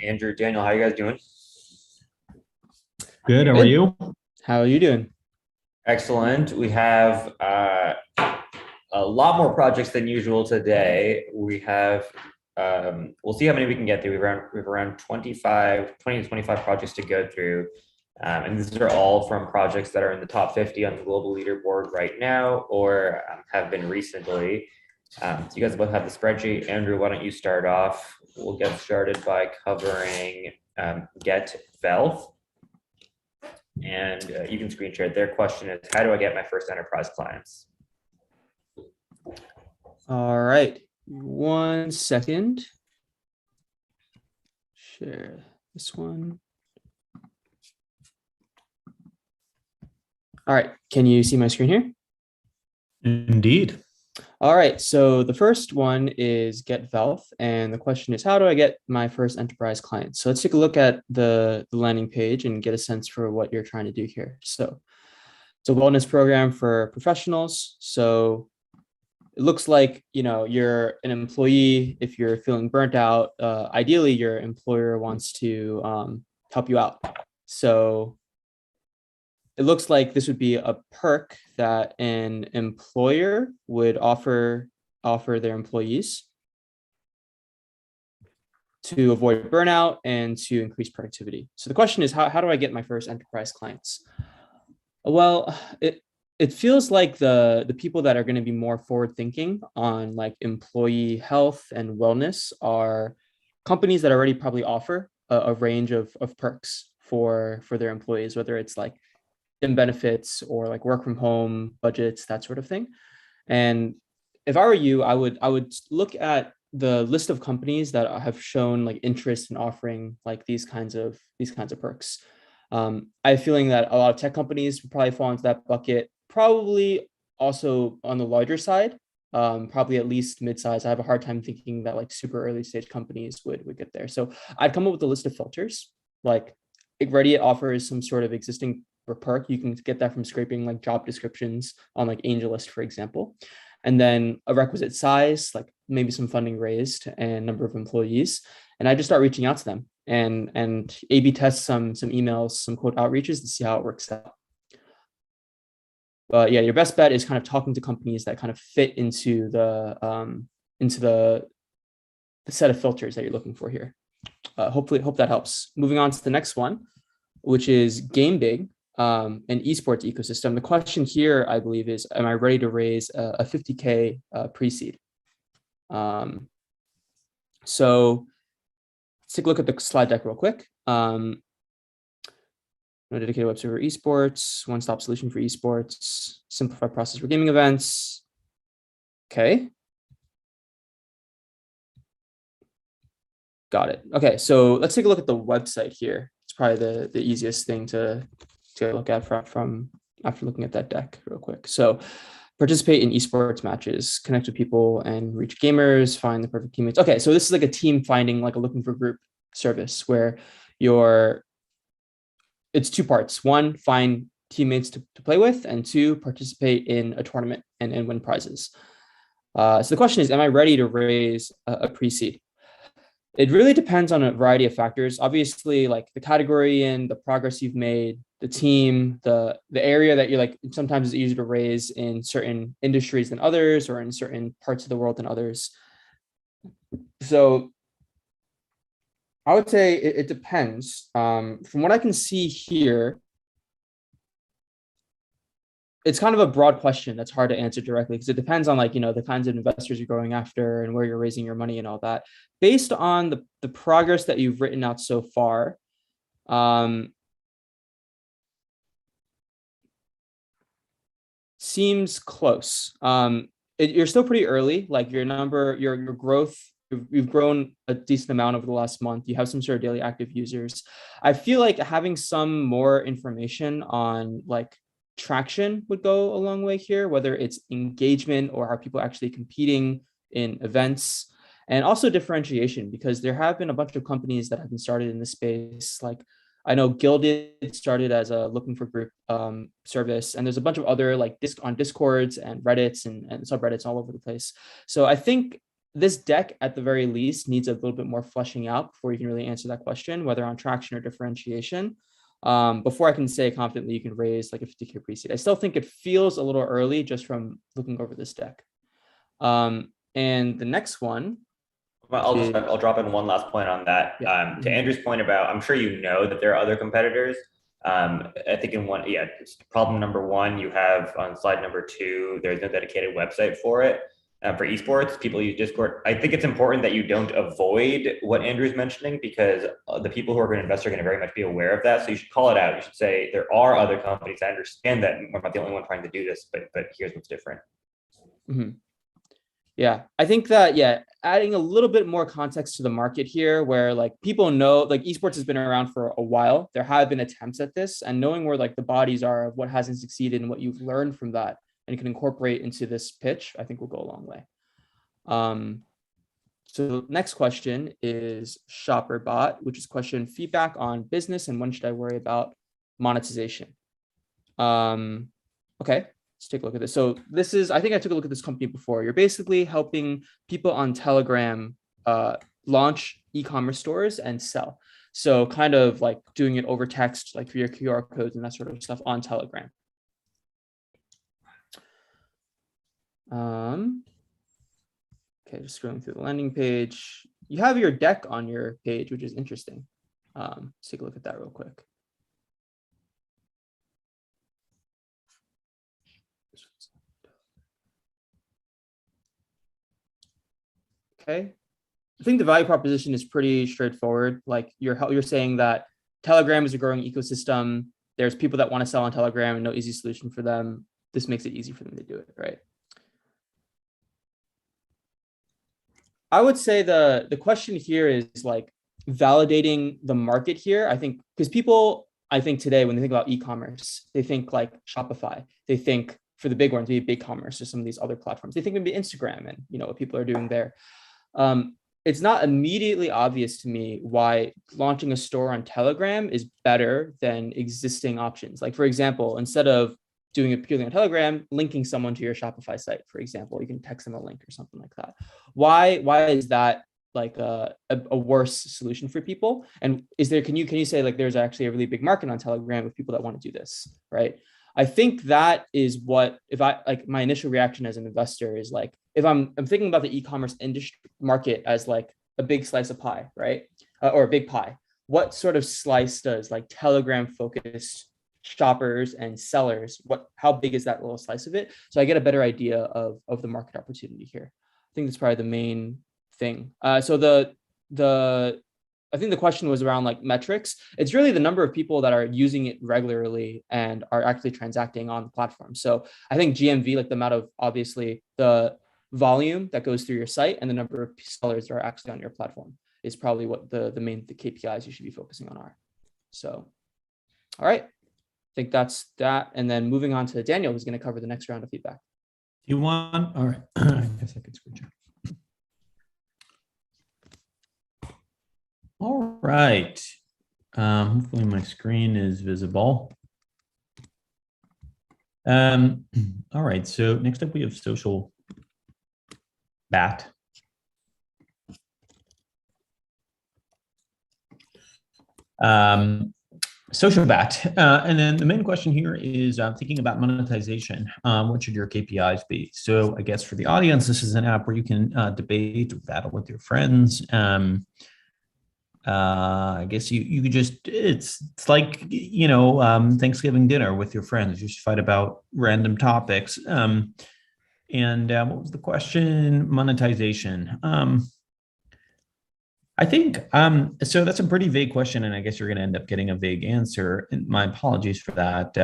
Andrew, Daniel, how you guys doing? Good. How are Good. you? How are you doing? Excellent. We have a lot more projects than usual today. We'll see how many we can get through. We have around 20 to 25 projects to go through. And these are all from projects that are in the top 50 on the global leaderboard right now or have been recently. So you guys both have the spreadsheet. Andrew, why don't you start off? We'll get started by covering GetVealth. And you can screen share. Their question is, how do I get my first enterprise clients? All right. 1 second. Share this one. All right. Can you see my screen here? Indeed. All right. So the first one is GetVealth. And the question is, how do I get my first enterprise clients? So let's take a look at the landing page and get a sense for what you're trying to do here. So it's a wellness program for professionals. So it looks like, you're an employee. If you're feeling burnt out, ideally your employer wants to help you out. So it looks like this would be a perk that an employer would offer their employees to avoid burnout and to increase productivity. So the question is, how do I get my first enterprise clients? Well, it feels like the people that are going to be more forward thinking on like employee health and wellness are companies that already probably offer a range of perks for their employees, whether it's like gym benefits or like work from home budgets, that sort of thing. And if I were you, I would look at the list of companies that have shown like interest in offering like these kinds of perks. I have a feeling that a lot of tech companies would probably fall into that bucket, probably also on the larger side, probably at least mid-size. I have a hard time thinking that like super early stage companies would get there. So I'd come up with a list of filters. Like Reddit offers some sort of existing perk. You can get that from scraping like job descriptions on like AngelList, for example. And then a requisite size, like maybe some funding raised and number of employees. And I just start reaching out to them and A/B test some emails, some cold outreaches to see how it works out. But yeah, your best bet is kind of talking to companies that kind of fit into the set of filters that you're looking for here. Hope that helps. Moving on to the next one, which is game big, an esports ecosystem. The question here, I believe, is, am I ready to raise a 50K pre-seed? So let's take a look at the slide deck real quick. No dedicated website for esports, one-stop solution for esports, simplified process for gaming events. Okay. Got it. Okay, so let's take a look at the website here. It's probably the easiest thing to look at from after looking at that deck real quick. So participate in esports matches, connect with people and reach gamers, find the perfect teammates. Okay, so this is like a team finding, like a looking for group service where it's two parts. One, find teammates to play with, and two, participate in a tournament and win prizes. So the question is, am I ready to raise a pre-seed? It really depends on a variety of factors. Obviously, like the category and the progress you've made, the team, the area that you're like, sometimes it's easier to raise in certain industries than others, or in certain parts of the world than others. So I would say it depends. From what I can see here, it's kind of a broad question that's hard to answer directly because it depends on like, the kinds of investors you're going after and where you're raising your money and all that. Based on the progress that you've written out so far, seems close. You're still pretty early, like your growth, you've grown a decent amount over the last month. You have some sort of daily active users. I feel like having some more information on like traction would go a long way here, whether it's engagement or how people actually competing in events, and also differentiation, because there have been a bunch of companies that have been started in this space. Like I know Gilded started as a looking for group service, and there's a bunch of other like on Discords and Reddits and subreddits all over the place. So I think this deck at the very least needs a little bit more fleshing out before you can really answer that question, whether on traction or differentiation. Before I can say confidently you can raise like a 50K pre-seed. I still think it feels a little early just from looking over this deck. And the next one. Well, I'll drop in one last point on that. Yeah. To Andrew's point about, I'm sure you know that there are other competitors. I think it's problem number one, you have on slide number 2, there's no dedicated website for it. For esports, people use Discord. I think it's important that you don't avoid what Andrew's mentioning, because the people who are going to invest are going to very much be aware of that. So you should call it out. You should say there are other companies. I understand that we're not the only one trying to do this, but here's what's different. Mm-hmm. Yeah, I think that, adding a little bit more context to the market here, where like people know, like esports has been around for a while. There have been attempts at this, and knowing where like the bodies are of what hasn't succeeded and what you've learned from that and can incorporate into this pitch, I think will go a long way. So the next question is ShopprBot, which is question feedback on business and when should I worry about monetization? Okay, let's take a look at this. So this is, I think I took a look at this company before. You're basically helping people on Telegram launch e-commerce stores and sell. So kind of like doing it over text, like via QR codes and that sort of stuff on Telegram. Okay, just scrolling through the landing page. You have your deck on your page, which is interesting. Let's take a look at that real quick. Okay, I think the value proposition is pretty straightforward. Like you're saying that Telegram is a growing ecosystem. There's people that want to sell on Telegram and no easy solution for them. This makes it easy for them to do it, right? I would say the question here is like validating the market here. I think because people, I think today when they think about e-commerce, they think like Shopify. They think for the big ones, maybe BigCommerce or some of these other platforms. They think maybe Instagram and what people are doing there. It's not immediately obvious to me why launching a store on Telegram is better than existing options. Like for example, instead of doing it purely on Telegram, linking someone to your Shopify site, for example, you can text them a link or something like that. Why is that like a worse solution for people? And can you say like there's actually a really big market on Telegram of people that want to do this, right? I think that is what, if I like my initial reaction as an investor is like, if I'm thinking about the e-commerce industry market as like a big slice of pie, right? Or a big pie, what sort of slice does like Telegram focused shoppers and sellers, how big is that little slice of it? So I get a better idea of the market opportunity here. I think that's probably the main thing. So I think the question was around like metrics. It's really the number of people that are using it regularly and are actually transacting on the platform. So I think GMV, like the amount of obviously the volume that goes through your site and the number of sellers that are actually on your platform is probably what the main KPIs you should be focusing on are. So, all right. I think that's that. And then moving on to Daniel, who's going to cover the next round of feedback. You want? All right. I guess I could switch. All right. Hopefully my screen is visible. All right. So next up we have SociaBatt. SociaBatt. And then the main question here is thinking about monetization. What should your KPIs be? So I guess for the audience, this is an app where you can debate or battle with your friends. I guess you could just, it's like, Thanksgiving dinner with your friends. You just fight about random topics. And what was the question? Monetization. I think, so that's a pretty vague question, and I guess you're going to end up getting a vague answer. And my apologies for that.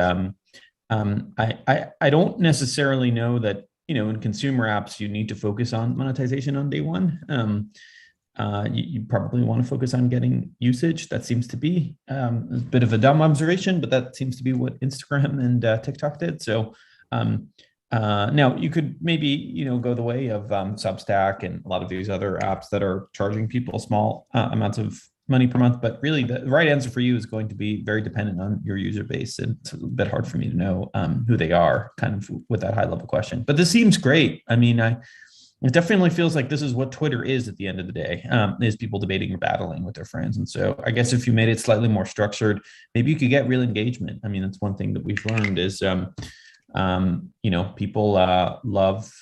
I don't necessarily know that, in consumer apps, you need to focus on monetization on day one. You probably want to focus on getting usage. That seems to be a bit of a dumb observation, but that seems to be what Instagram and TikTok did. So now you could maybe, go the way of Substack and a lot of these other apps that are charging people small amounts of money per month. But really the right answer for you is going to be very dependent on your user base. And it's a bit hard for me to know who they are kind of with that high level question. But this seems great. I mean, it definitely feels like this is what Twitter is at the end of the day, is people debating or battling with their friends. And so I guess if you made it slightly more structured, maybe you could get real engagement. I mean, that's one thing that we've learned is, people love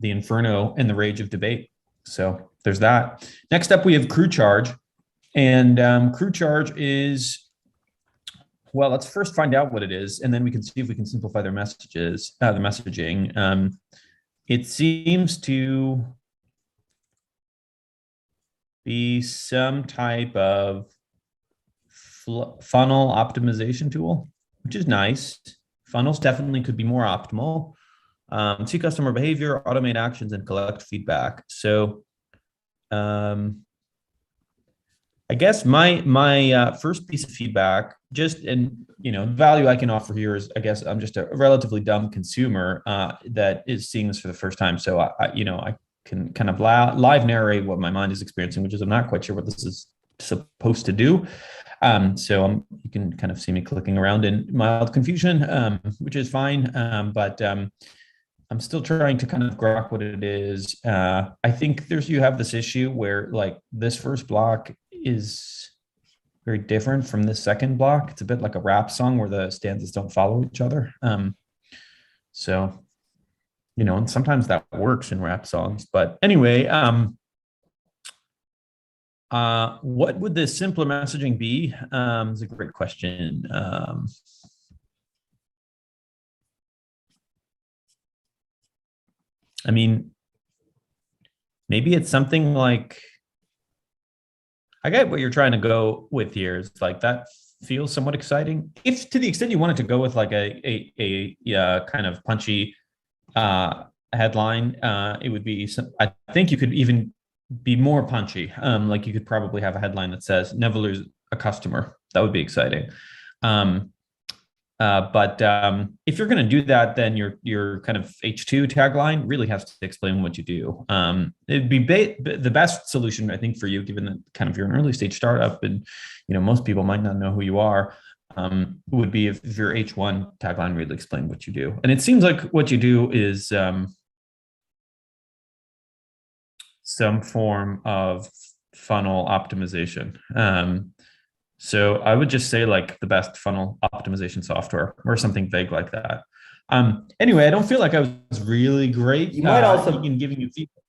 the inferno and the rage of debate. So there's that. Next up, we have crew charge. And crew charge is, well, let's first find out what it is, and then we can see if we can simplify their messages, the messaging. It seems to be some type of funnel optimization tool, which is nice. Funnels definitely could be more optimal. See customer behavior, automate actions, and collect feedback. So I guess my first piece of feedback, the value I can offer here is, I guess I'm just a relatively dumb consumer that is seeing this for the first time. So I can kind of live narrate what my mind is experiencing, which is I'm not quite sure what this is supposed to do. So you can kind of see me clicking around in mild confusion, which is fine. But I'm still trying to kind of grok what it is. I think you have this issue where like this first block is very different from this second block. It's a bit like a rap song where the stanzas don't follow each other. And sometimes that works in rap songs. But anyway, what would the simpler messaging be? It's a great question. I mean, maybe it's something like, I get what you're trying to go with here. It's like that feels somewhat exciting. If to the extent you wanted to go with like a kind of punchy headline, it would be. I think you could even be more punchy. Like you could probably have a headline that says "Never lose a customer." That would be exciting. But if you're going to do that, then your kind of H2 tagline really has to explain what you do. It'd be the best solution, I think, for you, given that kind of you're an early stage startup and most people might not know who you are, would be if your H1 tagline really explained what you do. And it seems like what you do is some form of funnel optimization. So I would just say like the best funnel optimization software or something vague like that. Anyway, I don't feel like I was really great. You might also in giving you feedback.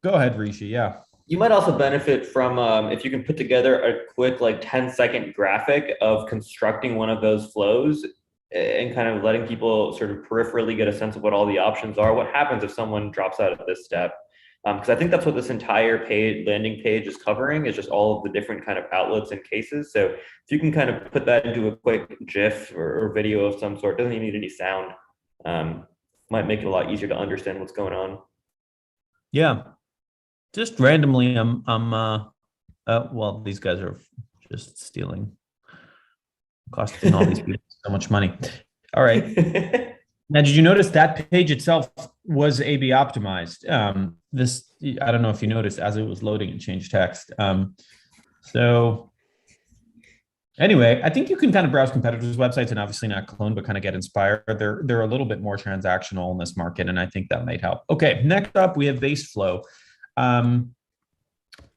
Go ahead, Rishi. Yeah. You might also benefit from if you can put together a quick like 10-second graphic of constructing one of those flows and kind of letting people sort of peripherally get a sense of what all the options are. What happens if someone drops out of this step? Because I think that's what this entire landing page is covering, is just all of the different kind of outlets and cases. So if you can kind of put that into a quick GIF or video of some sort, doesn't even need any sound, might make it a lot easier to understand what's going on. Yeah. Just randomly, well, these guys are just stealing, costing all these people so much money. All right. Now, did you notice that page itself was A/B optimized? I don't know if you noticed, as it was loading, it changed text. So anyway, I think you can kind of browse competitors' websites and obviously not clone, but kind of get inspired. They're a little bit more transactional in this market, and I think that might help. Okay, next up, we have Baseflow,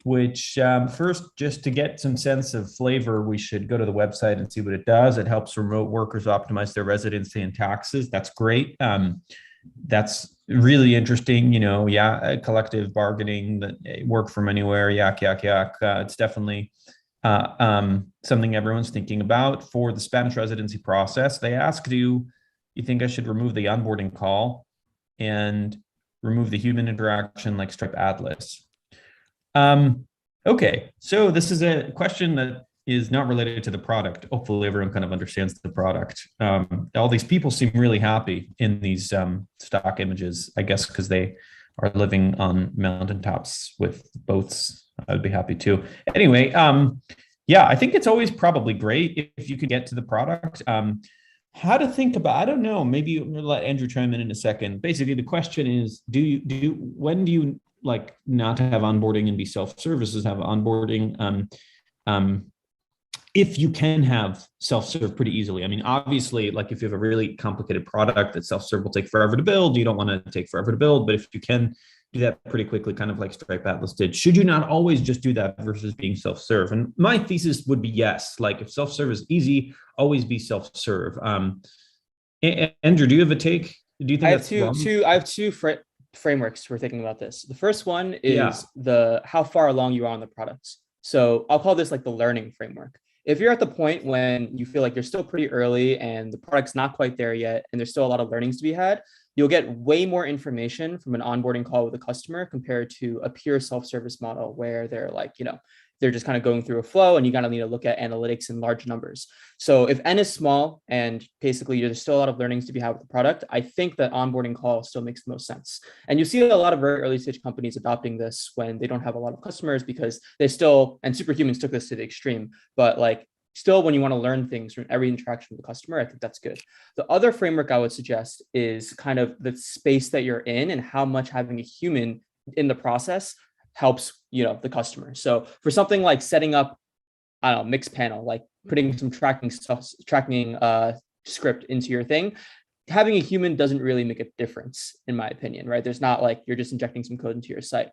which first, just to get some sense of flavor, we should go to the website and see what it does. It helps remote workers optimize their residency and taxes. That's great. That's really interesting. Collective bargaining, that work from anywhere, yak. It's definitely something everyone's thinking about. For the Spanish residency process, they ask, do you think I should remove the onboarding call and remove the human interaction like Stripe Atlas? Okay, so this is a question that is not related to the product. Hopefully everyone kind of understands the product. All these people seem really happy in these stock images, I guess, because they are living on mountaintops with boats. I would be happy too. Anyway, yeah, I think it's always probably great if you could get to the product. How to think about, I don't know, maybe we'll let Andrew chime in a second. Basically, the question is, when do you like not have onboarding and be self-services, have onboarding? if you can have self-serve pretty easily. I mean, obviously, like if you have a really complicated product that self-serve will take forever to build, you don't want to take forever to build. But if you can do that pretty quickly, kind of like Stripe Atlas did, should you not always just do that versus being self-serve? And my thesis would be yes. Like if self-serve is easy, always be self-serve. Andrew, do you have a take? Do you think I have two frameworks for thinking about this. The first one is Yeah. how far along you are on the products. So I'll call this like the learning framework. If you're at the point when you feel like you're still pretty early and the product's not quite there yet, and there's still a lot of learnings to be had, you'll get way more information from an onboarding call with a customer compared to a pure self-service model where they're like, they're just kind of going through a flow and you kind of need to look at analytics in large numbers. So if N is small and basically there's still a lot of learnings to be had with the product, I think that onboarding call still makes the most sense. And you see a lot of very early stage companies adopting this when they don't have a lot of customers because they still, and Superhumans took this to the extreme, but like still when you want to learn things from every interaction with the customer, I think that's good. The other framework I would suggest is kind of the space that you're in and how much having a human in the process helps the customer. So for something like setting up, I don't know, mixed panel, like putting some tracking script into your thing, having a human doesn't really make a difference in my opinion, right? There's not like you're just injecting some code into your site.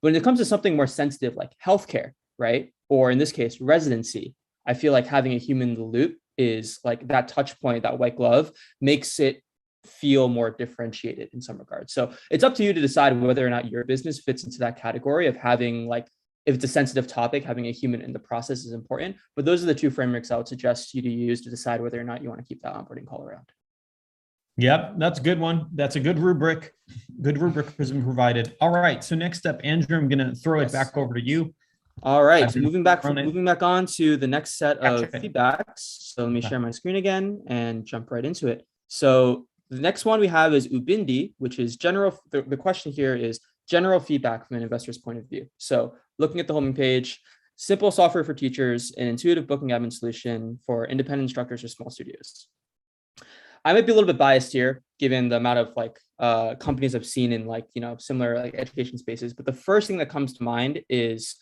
When it comes to something more sensitive like healthcare, right, or in this case residency, I feel like having a human in the loop is like that touch point, that white glove makes it feel more differentiated in some regards. So it's up to you to decide whether or not your business fits into that category of having, like, if it's a sensitive topic, having a human in the process is important. But those are the two frameworks I would suggest you to use to decide whether or not you want to keep that onboarding call around. Yep, that's a good one. That's a good rubric. Good rubric has been provided. All right. So next up, Andrew, I'm going to throw it back over to you. All right. So moving back on to the next set of feedbacks. So let me share my screen again and jump right into it. So the next one we have is Ubindi, which is general. The question here is general feedback from an investor's point of view. So looking at the homing page, simple software for teachers, an intuitive booking admin solution for independent instructors or small studios. I might be a little bit biased here, given the amount of like companies I've seen in like, similar like education spaces. But the first thing that comes to mind is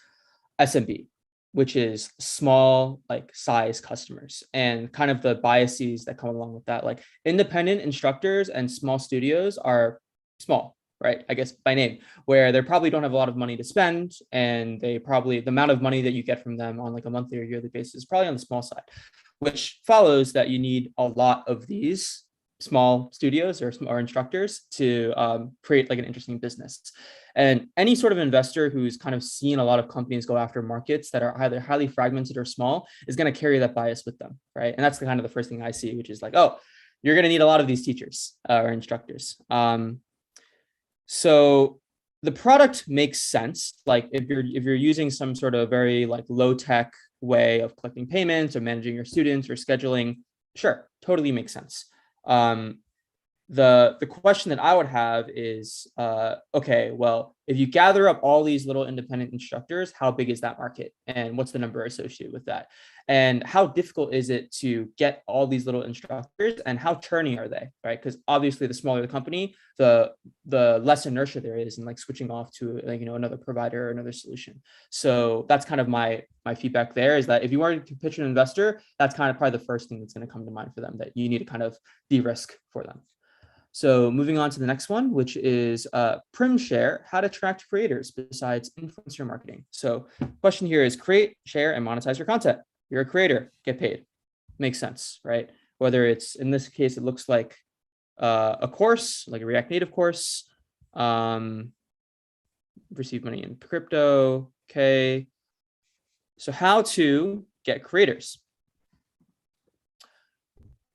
SMB, which is small, like size customers, and kind of the biases that come along with that. Like independent instructors and small studios are small, right? I guess by name, where they probably don't have a lot of money to spend, and the amount of money that you get from them on like a monthly or yearly basis is probably on the small side, which follows that you need a lot of these small studios or instructors to create like an interesting business. And any sort of investor who's kind of seen a lot of companies go after markets that are either highly fragmented or small is going to carry that bias with them, right? And that's kind of the first thing I see, which is like, oh, you're going to need a lot of these teachers or instructors. So the product makes sense. Like if you're using some sort of very like low tech way of collecting payments or managing your students or scheduling, sure, totally makes sense. The question that I would have is, okay, well, if you gather up all these little independent instructors, how big is that market? And what's the number associated with that? And how difficult is it to get all these little instructors, and how churny are they, right? Because obviously the smaller the company, the less inertia there is in like switching off to like, another provider or another solution. So that's kind of my feedback there, is that if you wanted to pitch an investor, that's kind of probably the first thing that's going to come to mind for them, that you need to kind of de-risk for them. So moving on to the next one, which is Prymshare, how to attract creators besides influencer marketing. So question here is create, share, and monetize your content. You're a creator, get paid. Makes sense, right? Whether it's, in this case, it looks like a course, like a React Native course, receive money in crypto, okay. So how to get creators.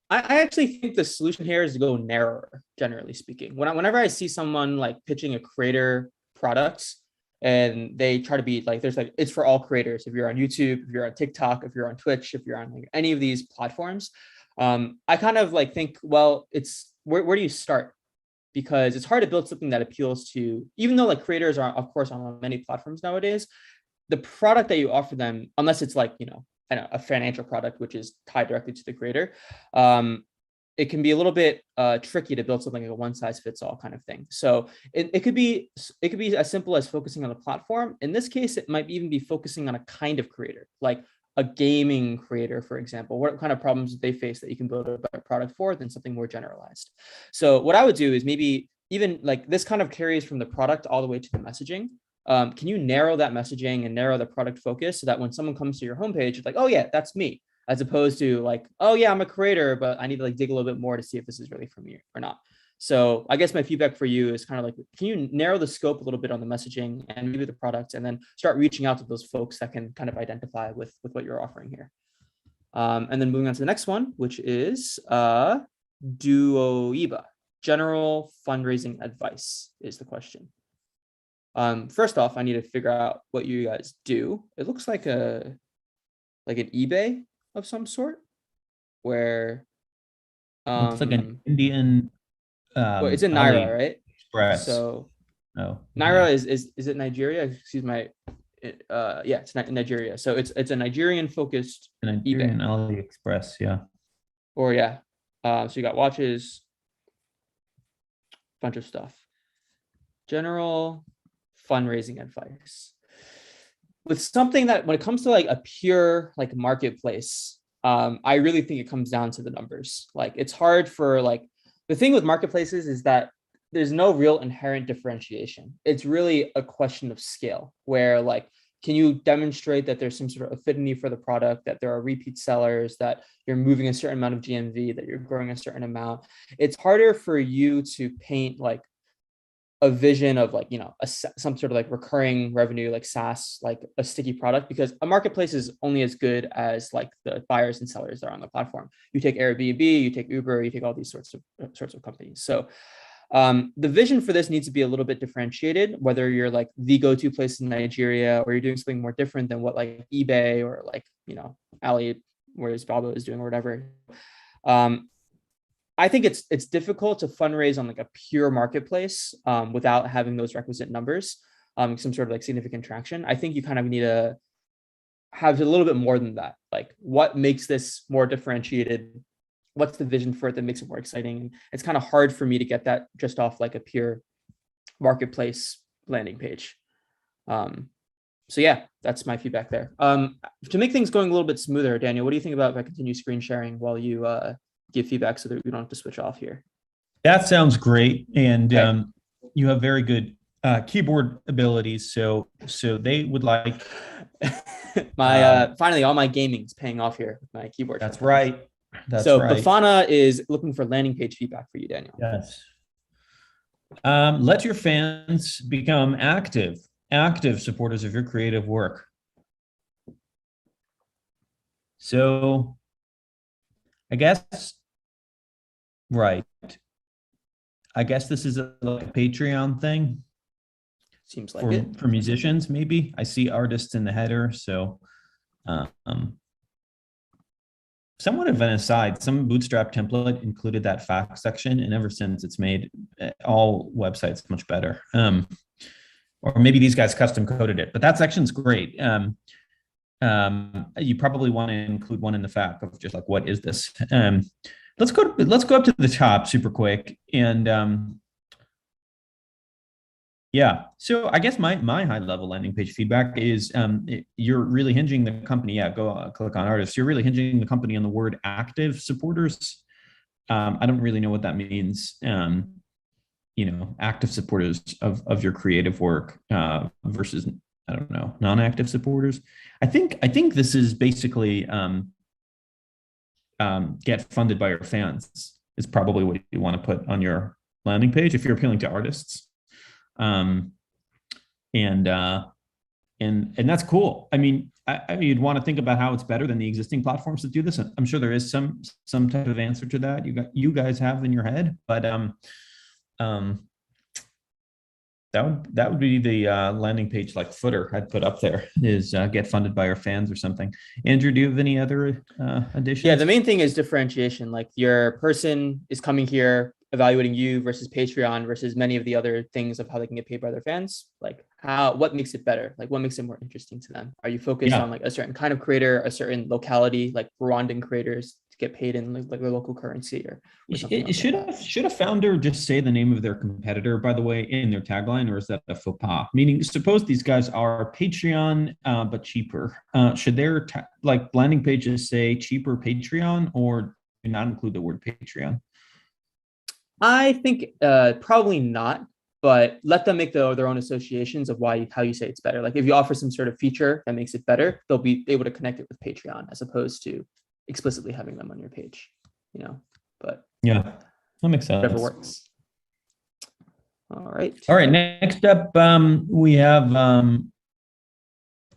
I actually think the solution here is to go narrower, generally speaking. Whenever I see someone like pitching a creator product and they try to be like, there's like, it's for all creators. If you're on YouTube, if you're on TikTok, if you're on Twitch, if you're on like any of these platforms, I kind of like think, well, it's where do you start? Because it's hard to build something that appeals to, even though like creators are, of course, on many platforms nowadays, the product that you offer them, unless it's like, a financial product, which is tied directly to the creator, it can be a little bit tricky to build something like a one size fits all kind of thing. So it could be as simple as focusing on the platform. In this case, it might even be focusing on a kind of creator. Like a gaming creator, for example? What kind of problems do they face that you can build a better product for than something more generalized? So what I would do is maybe even like this kind of carries from the product all the way to the messaging. Can you narrow that messaging and narrow the product focus so that when someone comes to your homepage, it's like, oh yeah, that's me, as opposed to like, oh yeah, I'm a creator, but I need to like dig a little bit more to see if this is really for me or not. So I guess my feedback for you is kind of like, can you narrow the scope a little bit on the messaging and maybe the product, and then start reaching out to those folks that can kind of identify with what you're offering here. And then moving on to the next one, which is Duoiba. General fundraising advice is the question. First off, I need to figure out what you guys do. It looks like an eBay of some sort, where Looks like an Indian. well, it's in Naira, right? Express. So oh, Naira is it Nigeria? Excuse my, yeah, it's Nigeria. So it's a Nigerian focused Nigerian eBay. AliExpress, yeah. Or yeah, so you got watches, bunch of stuff. General fundraising advice. With something that when it comes to like a pure like marketplace, I really think it comes down to the numbers. Like it's hard for like, the thing with marketplaces is that there's no real inherent differentiation. It's really a question of scale, where like, can you demonstrate that there's some sort of affinity for the product, that there are repeat sellers, that you're moving a certain amount of GMV, that you're growing a certain amount. It's harder for you to paint like a vision of like, you know, some sort of like recurring revenue, like SaaS, like a sticky product, because a marketplace is only as good as like the buyers and sellers that are on the platform. You take Airbnb, you take Uber, you take all these sorts of companies. So the vision for this needs to be a little bit differentiated, whether you're like the go-to place in Nigeria, or you're doing something more different than what like eBay or like, you know, Ali, whereas Babo is doing or whatever. I think it's difficult to fundraise on like a pure marketplace without having those requisite numbers, some sort of like significant traction. I think you kind of need to have a little bit more than that. Like, what makes this more differentiated? What's the vision for it that makes it more exciting? It's kind of hard for me to get that just off like a pure marketplace landing page. So yeah, that's my feedback there. To make things going a little bit smoother, Daniel, what do you think about if I continue screen sharing while you give feedback so that we don't have to switch off here? That sounds great. And you have very good keyboard abilities. So they would like my finally all my gaming is paying off here with my keyboard. That's right. So Bafana is looking for landing page feedback for you, Daniel. Yes. Let your fans become active supporters of your creative work. So I guess, right. I guess this is like a Patreon thing. Seems like it. For musicians, maybe. I see artists in the header. So somewhat of an aside, some Bootstrap template included that fact section, and ever since it's made all websites much better. Or maybe these guys custom coded it, but that section's great. You probably want to include one in the fact of just like, what is this? Let's go up to the top super quick. And yeah, so I guess my high level landing page feedback is you're really hinging the company. Yeah, go click on artists. You're really hinging the company on the word active supporters. I don't really know what that means. You know, active supporters of your creative work versus, I don't know, non-active supporters. I think this is basically get funded by your fans is probably what you want to put on your landing page if you're appealing to artists. And that's cool. I mean, you'd want to think about how it's better than the existing platforms that do this. I'm sure there is some type of answer to that you guys have in your head, but that would be the landing page like footer I'd put up there is get funded by our fans or something. Andrew, do you have any other additions? Yeah, the main thing is differentiation. Like your person is coming here evaluating you versus Patreon versus many of the other things of how they can get paid by their fans. Like what makes it better? Like what makes it more interesting to them? Are you focused on like a certain kind of creator, a certain locality, like Rwandan creators get paid in like the local currency or something else. Should a founder just say the name of their competitor, by the way, in their tagline, or is that a faux pas? Meaning, suppose these guys are Patreon, but cheaper. Should their like landing pages say cheaper Patreon, or do not include the word Patreon? I think probably not, but let them make their own associations of how you say it's better. Like if you offer some sort of feature that makes it better, they'll be able to connect it with Patreon as opposed to explicitly having them on your page, but yeah, that makes sense. Whatever works. All right. Next up, we have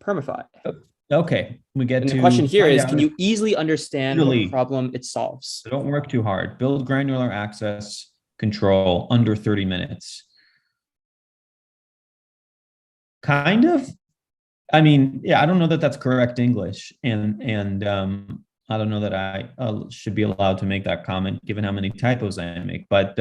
Permify. Okay, we get and to the question here is, can you easily understand what problem it solves? Don't work too hard. Build granular access control under 30 minutes. Kind of. I mean, yeah, I don't know that that's correct English, and I don't know that I should be allowed to make that comment given how many typos I make, but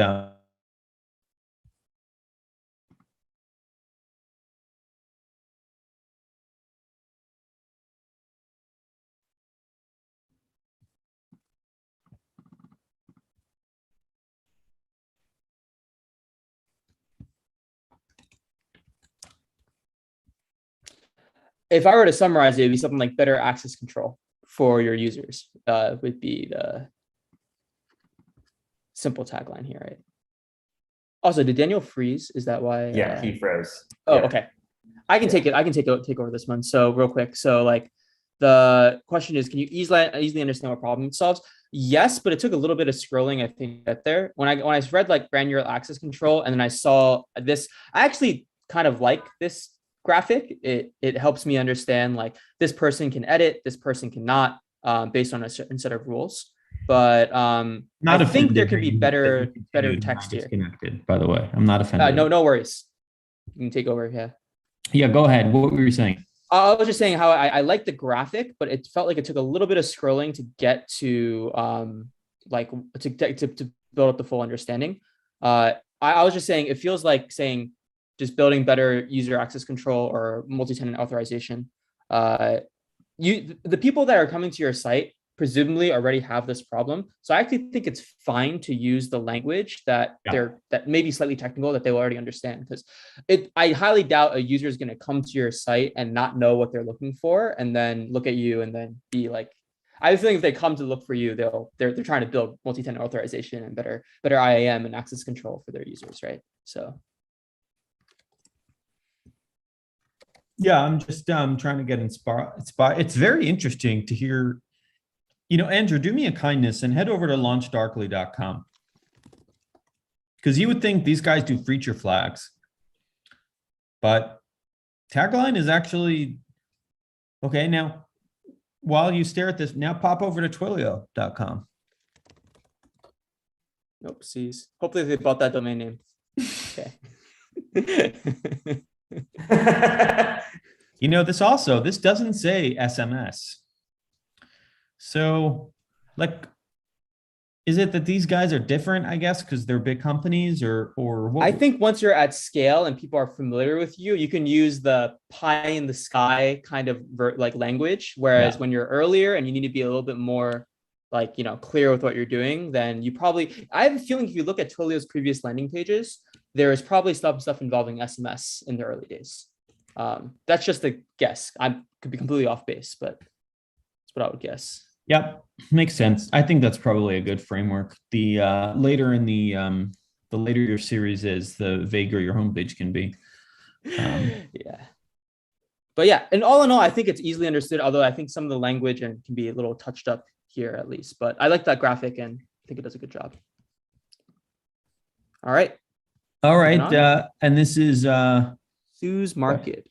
if I were to summarize it, it'd be something like better access control for your users would be the simple tagline here, right? Also, did Daniel freeze? Is that why? Yeah, he froze. Oh, yeah. Okay. I can take it. I can take over this one. So real quick. So like the question is, can you easily understand what problem it solves? Yes, but it took a little bit of scrolling, I think, to get there. When I read like granular access control, and then I saw this, I actually kind of like this graphic. It helps me understand like this person can edit, this person cannot, based on a certain set of rules. But I think there could be better text here. Disconnected, by the way. I'm not offended. No worries. You can take over. Yeah. Yeah, go ahead. What were you saying? I was just saying how I like the graphic, but it felt like it took a little bit of scrolling to get to to build up the full understanding. I was just saying it feels like saying just building better user access control or multi-tenant authorization. The people that are coming to your site presumably already have this problem. So I actually think it's fine to use the language that may be slightly technical that they will already understand, because I highly doubt a user is going to come to your site and not know what they're looking for and then look at you and then be like, I think if they come to look for you, they're trying to build multi-tenant authorization and better IAM and access control for their users, right? So yeah, I'm just trying to get inspired. It's very interesting to hear. Andrew, do me a kindness and head over to launchdarkly.com, because you would think these guys do feature flags, but tagline is actually okay. Now, while you stare at this, now pop over to twilio.com. Oopsies. Hopefully they bought that domain name. Okay. This doesn't say SMS. So, like, is it that these guys are different, I guess, because they're big companies, or what? I think once you're at scale and people are familiar with you, you can use the pie in the sky kind of language. Whereas when you're earlier and you need to be a little bit more clear with what you're doing, then I have a feeling if you look at Twilio's previous landing pages, there is probably stuff involving SMS in the early days. That's just a guess. I could be completely off base, but that's what I would guess. Yep, makes sense. I think that's probably a good framework. The later your series is, the vaguer your homepage can be. Yeah. But yeah, and all in all, I think it's easily understood, although I think some of the language can be a little touched up here at least. But I like that graphic and I think it does a good job. All right. And this is SoozMarket.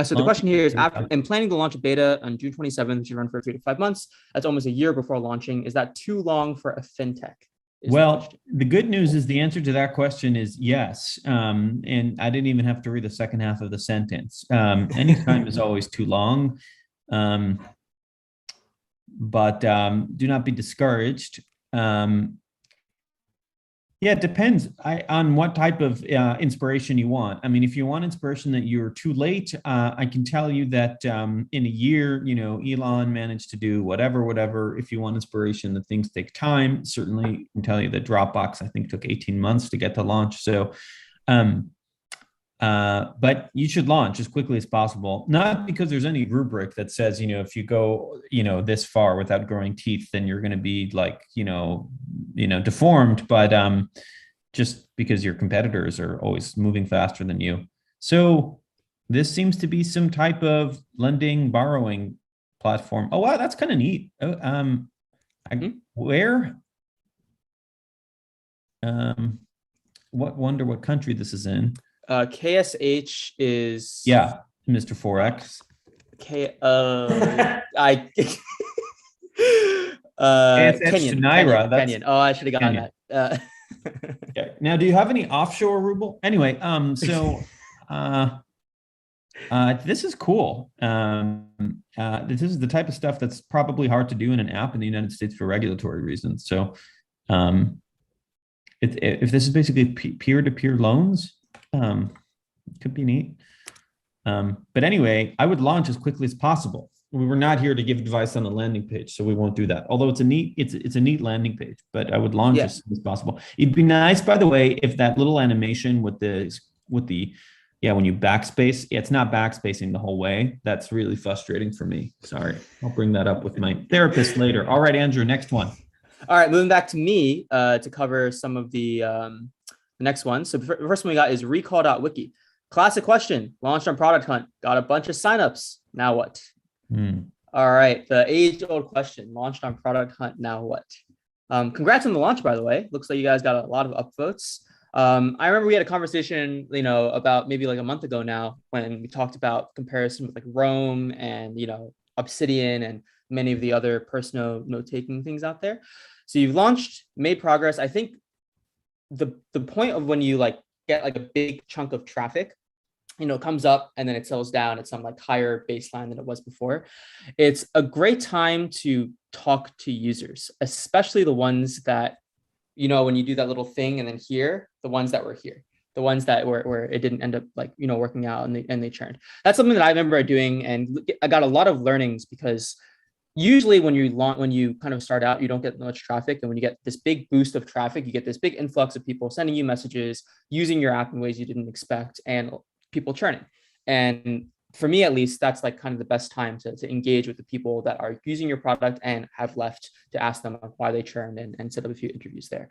So the question here is, I'm planning to launch a beta on June 27th, which should run for 3 to 5 months. That's almost a year before launching. Is that too long for a fintech? Well, the good news is the answer to that question is yes. And I didn't even have to read the second half of the sentence. Any time is always too long. But do not be discouraged. Yeah, it depends on what type of inspiration you want. I mean, if you want inspiration that you're too late, I can tell you that in a year, Elon managed to do whatever. If you want inspiration that things take time, certainly I can tell you that Dropbox, I think, took 18 months to get to launch. So, but you should launch as quickly as possible, not because there's any rubric that says, if you go, this far without growing teeth, then you're going to be like, deformed, but just because your competitors are always moving faster than you. So this seems to be some type of lending, borrowing platform. Oh, wow, that's kind of neat. Where? Wonder what country this is in. KSH is Mr. Forex. Kenyan. Naira. Kenyan. Oh, I should have gotten that. Okay. Now, do you have any offshore ruble? Anyway, this is cool. This is the type of stuff that's probably hard to do in an app in the United States for regulatory reasons. So, if this is basically peer-to-peer loans, could be neat. But anyway, I would launch as quickly as possible. We were not here to give advice on the landing page, so we won't do that. Although it's a neat landing page, but I would launch as soon as possible. It'd be nice, by the way, if that little animation with the when you backspace, it's not backspacing the whole way. That's really frustrating for me. Sorry, I'll bring that up with my therapist later. All right, Andrew, next one. All right, moving back to me to cover some of the next one. So the first one we got is recall.wiki. Classic question. Launched on Product Hunt. Got a bunch of signups. Now what? All right. The age-old question. Launched on Product Hunt. Now what? Congrats on the launch, by the way. Looks like you guys got a lot of upvotes. I remember we had a conversation, about maybe like a month ago now when we talked about comparison with like Roam and, Obsidian and many of the other personal note-taking things out there. So you've launched, made progress. I think the point of when you like get like a big chunk of traffic, it comes up and then it settles down at some like higher baseline than it was before. It's a great time to talk to users, especially the ones that, when you do that little thing and then the ones that were here, the ones that where it didn't end up like, working out and they churned. That's something that I remember doing. And I got a lot of learnings because usually when you kind of start out, you don't get much traffic. And when you get this big boost of traffic, you get this big influx of people sending you messages, using your app in ways you didn't expect, and people churning. And for me, at least, that's like kind of the best time to engage with the people that are using your product and have left, to ask them why they churned and set up a few interviews there.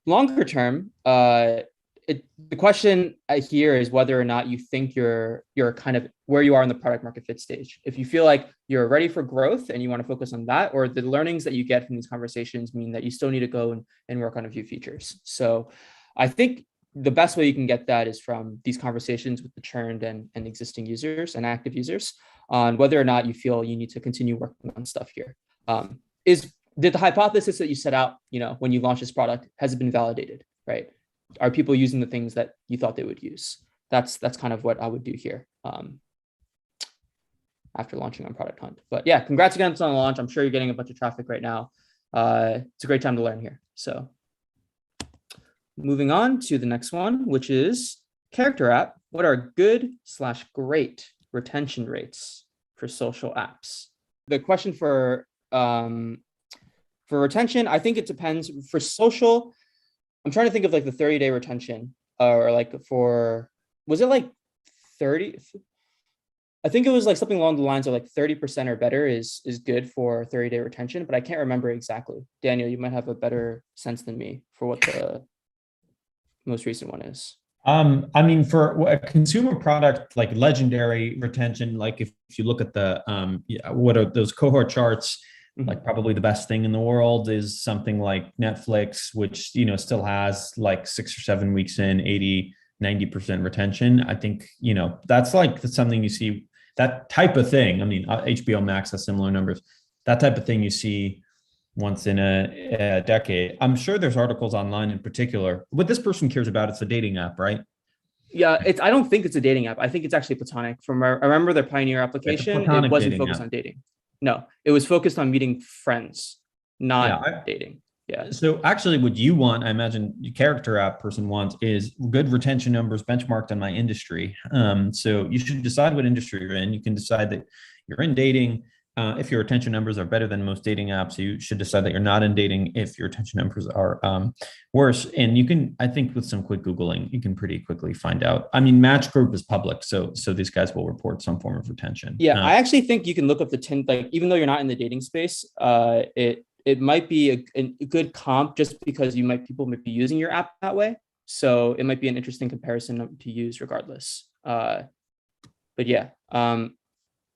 Longer term, the question here is whether or not you think you're kind of where you are in the product market fit stage. If you feel like you're ready for growth and you want to focus on that, or the learnings that you get from these conversations mean that you still need to go and work on a few features. So I think the best way you can get that is from these conversations with the churned and existing users and active users on whether or not you feel you need to continue working on stuff here. Did the hypothesis that you set out, when you launch this product, has it been validated, right? Are people using the things that you thought they would use? That's kind of what I would do here after launching on Product Hunt. But yeah, congrats again on the launch. I'm sure you're getting a bunch of traffic right now. It's a great time to learn here. So moving on to the next one, which is Character App. What are good/great retention rates for social apps? The question for retention, I think it depends. For social, I'm trying to think of like the 30-day retention, or like was it like 30? I think it was like something along the lines of like 30% or better is good for 30-day retention, but I can't remember exactly. Daniel, you might have a better sense than me for what the most recent one is. I mean, for a consumer product, like legendary retention, like if you look at the what are those cohort charts, like probably the best thing in the world is something like Netflix, which still has like 6 or 7 weeks in 80-90% retention. I think that's something you see, that type of thing. I mean, HBO Max has similar numbers. That type of thing you see once in a decade. I'm sure there's articles online in particular. What this person cares about, it's a dating app, right? Yeah, I don't think it's a dating app. I think it's actually Platonic. I remember their Pioneer application. It wasn't focused on dating. No, it was focused on meeting friends, not dating. Yeah. So actually what you want, I imagine your character app person wants, is good retention numbers benchmarked on my industry. So you should decide what industry you're in. You can decide that you're in dating. If your retention numbers are better than most dating apps, you should decide that you're not in dating if your retention numbers are worse. And you can, I think with some quick Googling, you can pretty quickly find out. I mean, Match Group is public, so these guys will report some form of retention. Yeah, I actually think you can look up the 10, like, even though you're not in the dating space, it might be a good comp just because people might be using your app that way. So it might be an interesting comparison to use regardless. But yeah,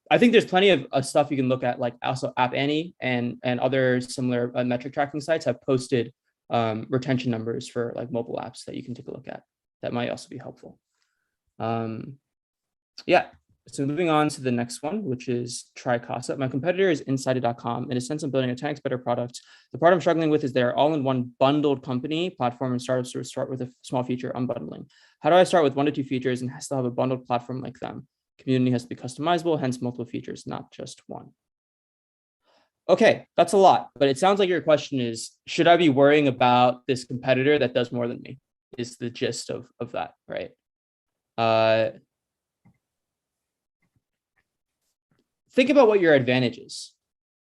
I think there's plenty of stuff you can look at, like also App Annie and other similar metric tracking sites have posted retention numbers for like mobile apps that you can take a look at. That might also be helpful. Yeah. So moving on to the next one, which is try Casa. My competitor is Insider.com. In a sense, I'm building a 10x better product. The part I'm struggling with is they're all in one bundled company platform and startups to start with a small feature unbundling. How do I start with 1 to 2 features and still have a bundled platform like them? Community has to be customizable, hence multiple features, not just one. Okay, that's a lot, but it sounds like your question is, should I be worrying about this competitor that does more than me? Is the gist of that, right? Think about what your advantage is,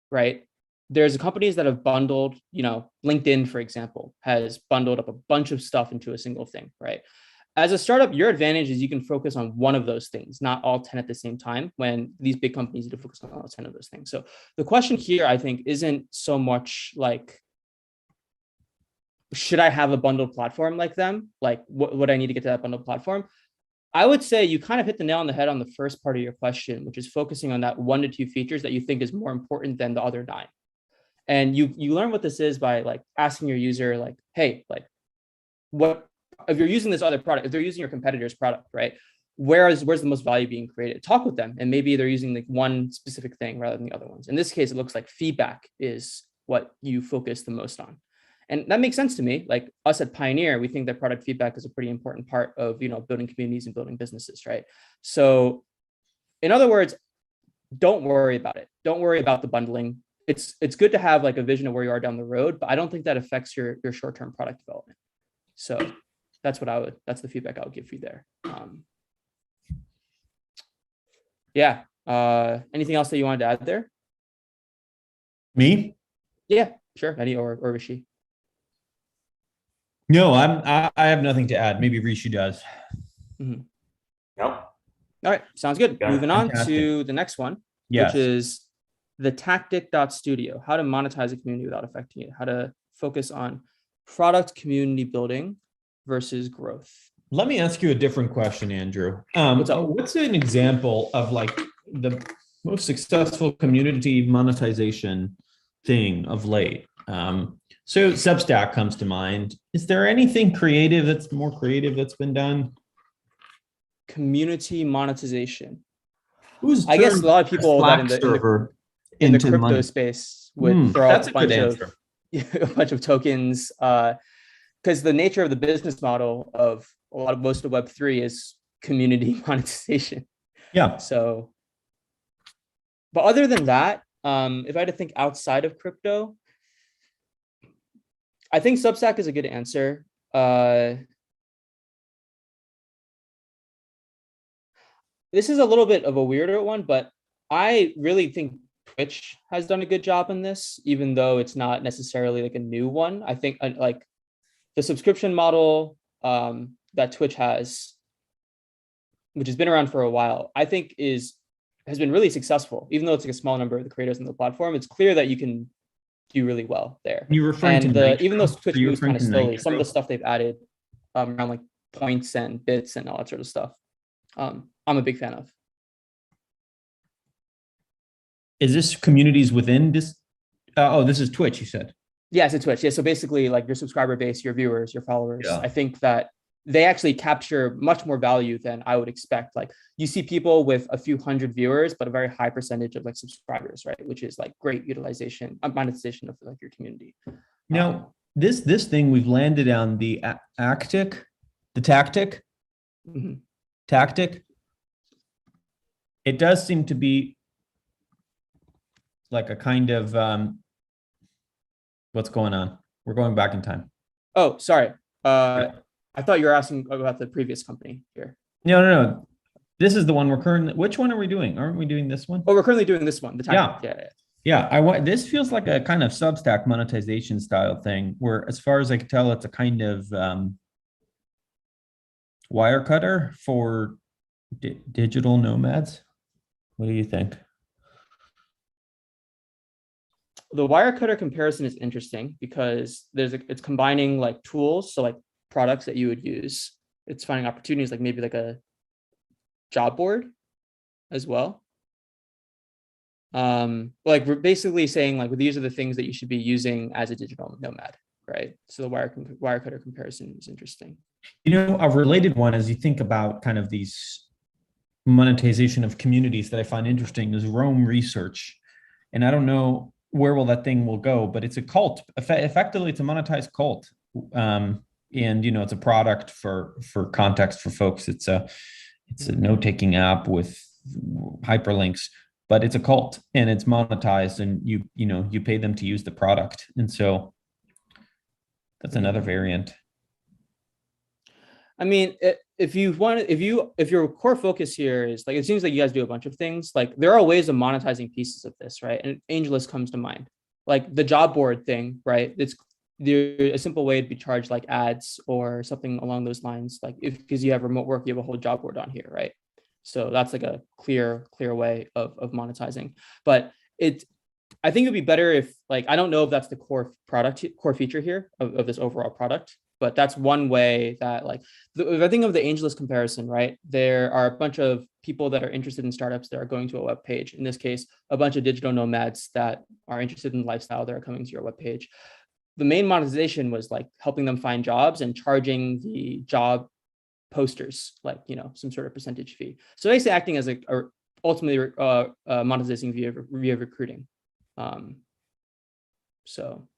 right? There's companies that have bundled, LinkedIn, for example, has bundled up a bunch of stuff into a single thing, right? As a startup, your advantage is you can focus on one of those things, not all 10 at the same time, when these big companies need to focus on all 10 of those things. So the question here, I think, isn't so much like, should I have a bundled platform like them? Like, what would I need to get to that bundled platform? I would say you kind of hit the nail on the head on the first part of your question, which is focusing on that 1 to 2 features that you think is more important than the other 9. And you learn what this is by like asking your user, like, hey, like, what if you're using this other product, if they're using your competitor's product, right? Where's the most value being created? Talk with them, and maybe they're using like one specific thing rather than the other ones. In this case, it looks like feedback is what you focus the most on. And that makes sense to me. Like us at Pioneer, we think that product feedback is a pretty important part of, building communities and building businesses, right? So in other words, don't worry about it. Don't worry about the bundling. It's good to have like a vision of where you are down the road, but I don't think that affects your short-term product development. So that's the feedback I would give you there. Yeah. Anything else that you wanted to add there? Me? Yeah, sure. Eddie or Rishi. No, I have nothing to add. Maybe Rishi does. Mm-hmm. Nope. All right, sounds good. Yeah, moving on fantastic. to the next one, Yes. which is TheTactic.studio. How to monetize a community without affecting it. How to focus on product community building versus growth. Let me ask you a different question, Andrew. What's up? What's an example of like the most successful community monetization thing of late? So Substack comes to mind. Is there anything creative that's been done? Community monetization. I guess a lot of people that in the crypto money space would throw out a bunch of tokens, because the nature of the business model of most of Web3 is community monetization. Yeah. So, but other than that, if I had to think outside of crypto, I think Substack is a good answer. This is a little bit of a weirder one, but I really think Twitch has done a good job in this, even though it's not necessarily like a new one. I think like the subscription model that Twitch has, which has been around for a while, I think has been really successful. Even though it's like a small number of the creators on the platform, it's clear that you can do really well there. You're referring to even though Twitch moves kind of slowly, some of the stuff they've added around like points and bits and all that sort of stuff, I'm a big fan of. Is this communities within this? This is Twitch, you said. Yeah, it's a Twitch. Yeah, so basically like your subscriber base, your viewers, your followers. Yeah. I think that they actually capture much more value than I would expect. Like you see people with a few hundred viewers, but a very high percentage of like subscribers, right? Which is like great utilization, monetization of like your community. Now, this thing we've landed on the TACtic. Mm-hmm. Tactic. It does seem to be like a kind of what's going on? We're going back in time. Oh, sorry. Yeah. I thought you were asking about the previous company here. No. This is the one we're currently. Which one are we doing? Aren't we doing this one? Oh, we're currently doing this one. The Yeah. TACTIC. Yeah. This feels like a kind of Substack monetization style thing, where, as far as I can tell, it's a kind of wire cutter for digital nomads. What do you think? The wire cutter comparison is interesting because it's combining like tools, so like products that you would use. It's finding opportunities like maybe like a job board as well. Like we're basically saying like, well, these are the things that you should be using as a digital nomad, right? So the wire cutter comparison is interesting. A related one, as you think about kind of these monetization of communities, that I find interesting is Rome Research. And I don't know where that thing will go, but it's a cult. Effectively, it's a monetized cult. And it's a product for context for folks. It's a note-taking app with hyperlinks, but it's a cult and it's monetized, and you pay them to use the product. And so that's another variant. I mean, if your core focus here is like, it seems like you guys do a bunch of things. Like there are ways of monetizing pieces of this, right? And AngelList comes to mind, like the job board thing, right? It's a simple way to be charged like ads or something along those lines. Like because you have remote work, you have a whole job board on here, right? So that's like a clear way of monetizing. But I think it'd be better if, like, I don't know if that's the core feature here of this overall product, but that's one way that, like, if I think of the AngelList comparison, right? There are a bunch of people that are interested in startups that are going to a web page. In this case, a bunch of digital nomads that are interested in lifestyle that are coming to your web page. The main monetization was like helping them find jobs and charging the job posters, like, some sort of percentage fee. So basically acting as ultimately monetizing via recruiting. So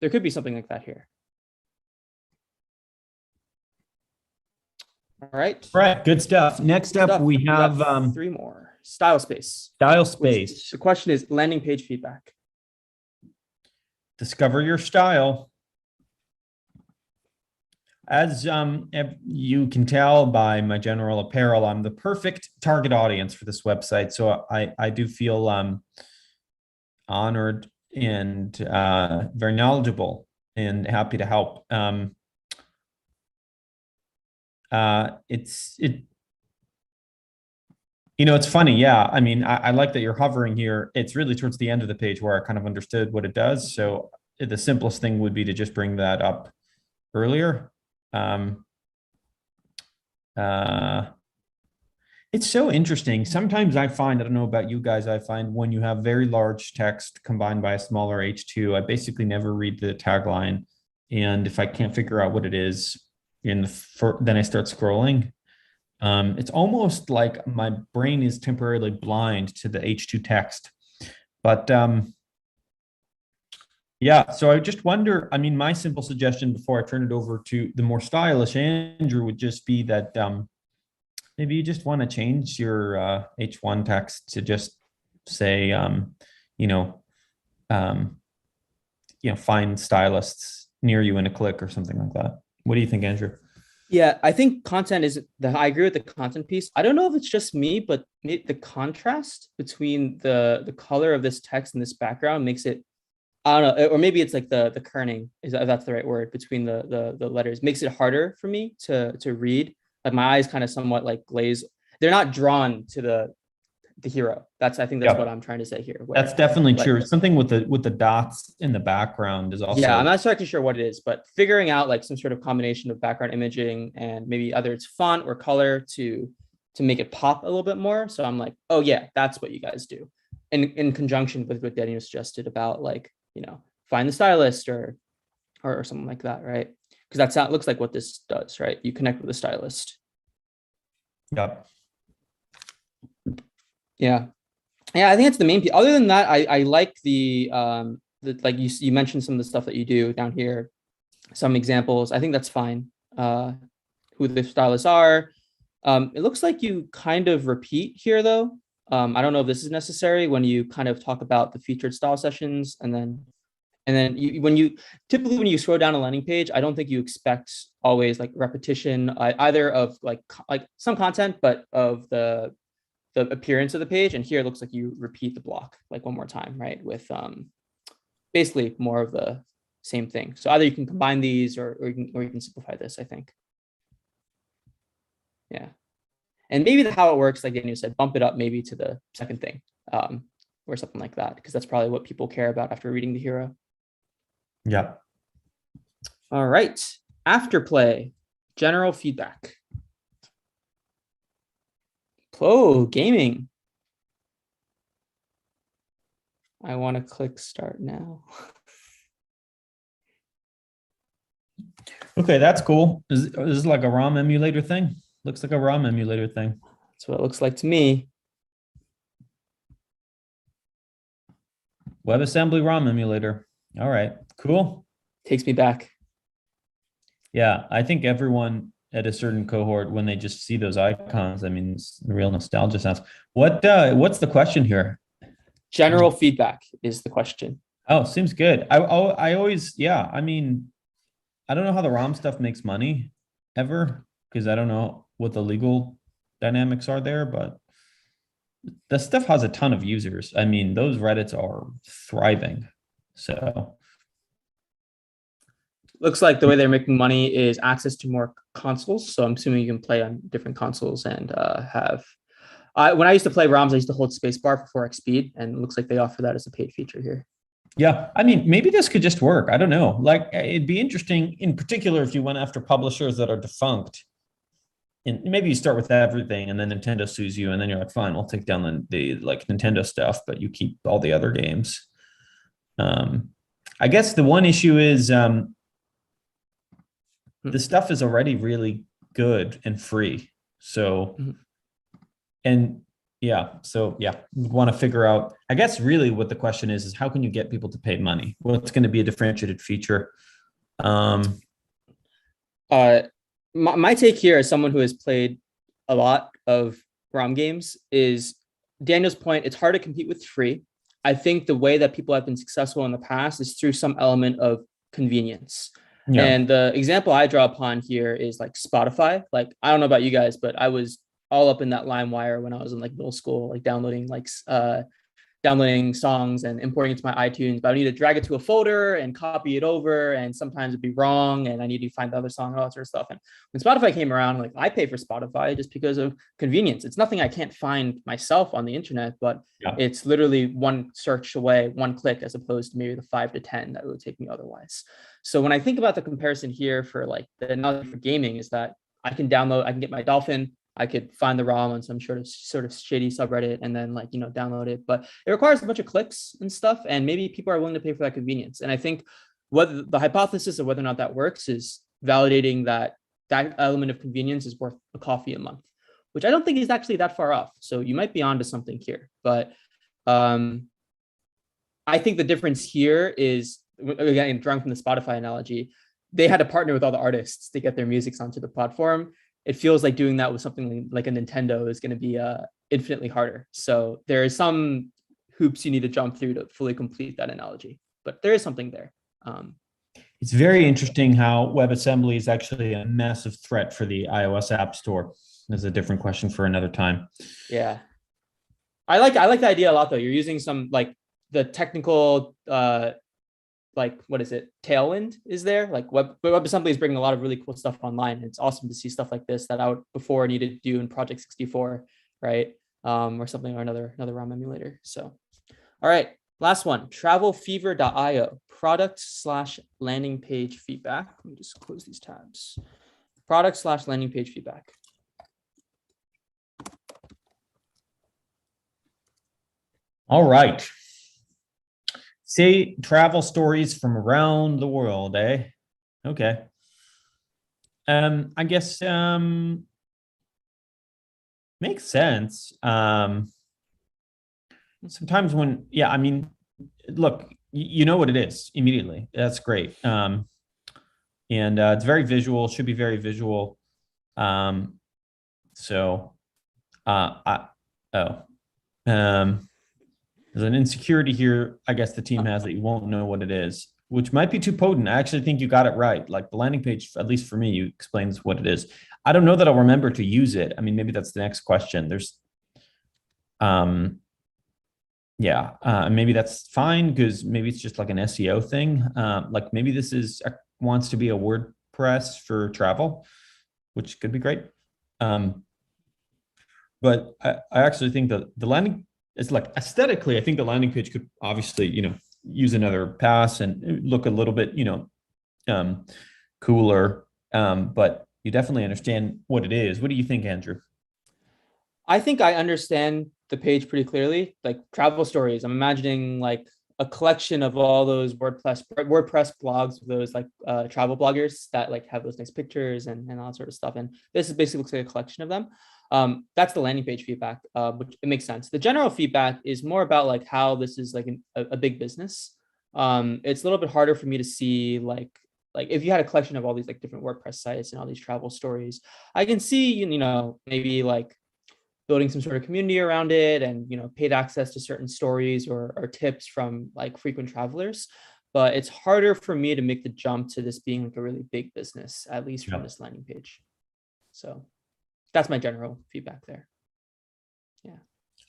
there could be something like that here. All right. Good stuff. Next up, we have three more. StyleSpace. StyleSpace. The question is landing page feedback. Discover your style. As you can tell by my general apparel, I'm the perfect target audience for this website. So I do feel honored and very knowledgeable and happy to help. It's funny. Yeah. I mean, I like that you're hovering here. It's really towards the end of the page where I kind of understood what it does. So the simplest thing would be to just bring that up earlier. It's so interesting. Sometimes I find, I don't know about you guys, I find when you have very large text combined by a smaller H2, I basically never read the tagline. And if I can't figure out what it is, then I start scrolling. It's almost like my brain is temporarily blind to the H2 text. But yeah, so I just wonder, I mean, my simple suggestion before I turn it over to the more stylish Andrew would just be that maybe you just want to change your H1 text to just say, find stylists near you in a click or something like that. What do you think, Andrew? Yeah, I think I agree with the content piece. I don't know if it's just me, but the contrast between the color of this text and this background makes it, I don't know, or maybe it's like the kerning, if that's the right word, between the letters, makes it harder for me to read. Like my eyes kind of somewhat like glaze. They're not drawn to the hero. I think that's what I'm trying to say here. That's definitely true. Something with the dots in the background is also. Yeah, I'm not exactly sure what it is, but figuring out like some sort of combination of background imaging and maybe either it's font or color to make it pop a little bit more. So I'm like, oh yeah, that's what you guys do. And in conjunction with what Daniel suggested about like, find the stylist or something like that, right? Because looks like what this does, right? You connect with the stylist. Yep. Yeah, I think it's the main piece. Other than that, I like the like you mentioned some of the stuff that you do down here, some examples. I think that's fine. Who the stylists are. It looks like you kind of repeat here though. I don't know if this is necessary when you kind of talk about the featured style sessions and then And then typically when you scroll down a landing page, I don't think you expect always like repetition either of like some content, but of the appearance of the page. And here it looks like you repeat the block like one more time, right? With basically more of the same thing. So either you can combine these or you can simplify this, I think. Yeah. And maybe how it works, like Daniel said, bump it up maybe to the second thing or something like that, because that's probably what people care about after reading the hero. Yeah. All right. Afterplay, general feedback. Plo gaming. I want to click start now. Okay, that's cool. Is this like a ROM emulator thing? Looks like a ROM emulator thing. That's what it looks like to me. WebAssembly ROM emulator. All right, cool. Takes me back. Yeah, I think everyone at a certain cohort, when they just see those icons, I mean, it's the real nostalgia sounds. What's the question here? General feedback is the question. Oh, seems good. I always, yeah, I mean, I don't know how the ROM stuff makes money ever, because I don't know what the legal dynamics are there, but the stuff has a ton of users. I mean, those Reddits are thriving. So looks like the way they're making money is access to more consoles. So I'm assuming you can play on different consoles and have. When I used to play ROMs, I used to hold spacebar for 4x speed, and it looks like they offer that as a paid feature here. yeah, I mean, maybe this could just work. I don't know. Like, it'd be interesting, in particular, if you went after publishers that are defunct. And maybe you start with everything, and then Nintendo sues you, and then you're like, fine, we'll take down the like Nintendo stuff, but you keep all the other games. I guess the one issue is the stuff is already really good and free. So, and yeah, so yeah, we want to figure out, I guess really what the question is how can you get people to pay money? What's going to be a differentiated feature? My take here as someone who has played a lot of ROM games is Daniel's point. It's hard to compete with free. I think the way that people have been successful in the past is through some element of convenience. Yeah. And the example I draw upon here is like Spotify. Like, I don't know about you guys, but I was all up in that LimeWire when I was in like middle school, like downloading songs and importing it to my iTunes, but I need to drag it to a folder and copy it over. And sometimes it'd be wrong. And I need to find the other song and all that sort of stuff. And when Spotify came around, like I pay for Spotify just because of convenience. It's nothing I can't find myself on the internet, but it's literally one search away, one click, as opposed to maybe the 5 to 10 that it would take me otherwise. So when I think about the comparison here for like the analogy for gaming is that I can get my Dolphin, I could find the ROM on some sort of shady subreddit and then download it. But it requires a bunch of clicks and stuff. And maybe people are willing to pay for that convenience. And I think what the hypothesis of whether or not that works is validating that element of convenience is worth a coffee a month, which I don't think is actually that far off. So you might be onto something here. But I think the difference here is, again, drawing from the Spotify analogy, they had to partner with all the artists to get their music onto the platform. It feels like doing that with something like a Nintendo is going to be infinitely harder. So there are some hoops you need to jump through to fully complete that analogy, but there is something there. It's very interesting how WebAssembly is actually a massive threat for the iOS App Store. There's a different question for another time. Yeah. I like the idea a lot though. You're using some like the technical what is it? Tailwind is there. Like WebAssembly is bringing a lot of really cool stuff online. It's awesome to see stuff like this that I would before needed to do in Project 64, right? Or something, or another ROM emulator. So, all right, last one, TravelFever.io, product/landing page feedback. Let me just close these tabs. Product/landing page feedback. All right. Say travel stories from around the world, eh? Okay. I guess makes sense. Sometimes when, I mean, look, you know what it is immediately. That's great. And it's very visual, should be very visual. There's an insecurity here, I guess the team has, that you won't know what it is, which might be too potent. I actually think you got it right. Like the landing page, at least for me, you explains what it is. I don't know that I'll remember to use it. I mean, maybe that's the next question. There's, maybe that's fine because maybe it's just like an SEO thing. Like maybe this wants to be a WordPress for travel, which could be great. But I actually think that the landing, it's like aesthetically, I think the landing page could obviously, use another pass and look a little bit, cooler. But you definitely understand what it is. What do you think, Andrew? I think I understand the page pretty clearly, like travel stories. I'm imagining like a collection of all those WordPress blogs, those like travel bloggers that like have those nice pictures and all that sort of stuff. And this is basically looks like a collection of them. That's the landing page feedback, which it makes sense. The general feedback is more about like how this is like a big business. It's a little bit harder for me to see like if you had a collection of all these like different WordPress sites and all these travel stories, I can see, maybe like building some sort of community around it and, paid access to certain stories or tips from like frequent travelers. But it's harder for me to make the jump to this being like a really big business, at least from this landing page. So that's my general feedback there. Yeah.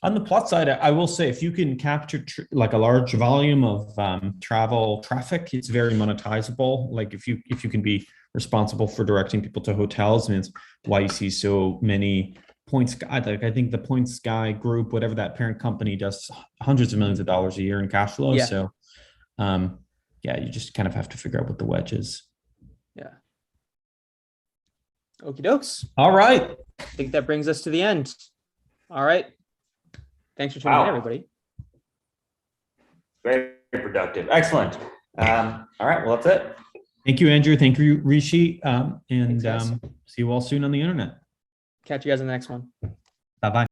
On the plus side, I will say if you can capture like a large volume of travel traffic, it's very monetizable. Like if you can be responsible for directing people to hotels, and it's why you see so many Points. Like I think the Points Guy group, whatever that parent company, does hundreds of millions of dollars a year in cash flow. Yeah. So, you just kind of have to figure out what the wedge is. Yeah. Okie dokes. All right. I think that brings us to the end. All right. Thanks for tuning in, everybody. Very productive. Excellent. All right. Well, that's it. Thank you, Andrew. Thank you, Rishi. And see you all soon on the internet. Catch you guys in the next one. Bye-bye.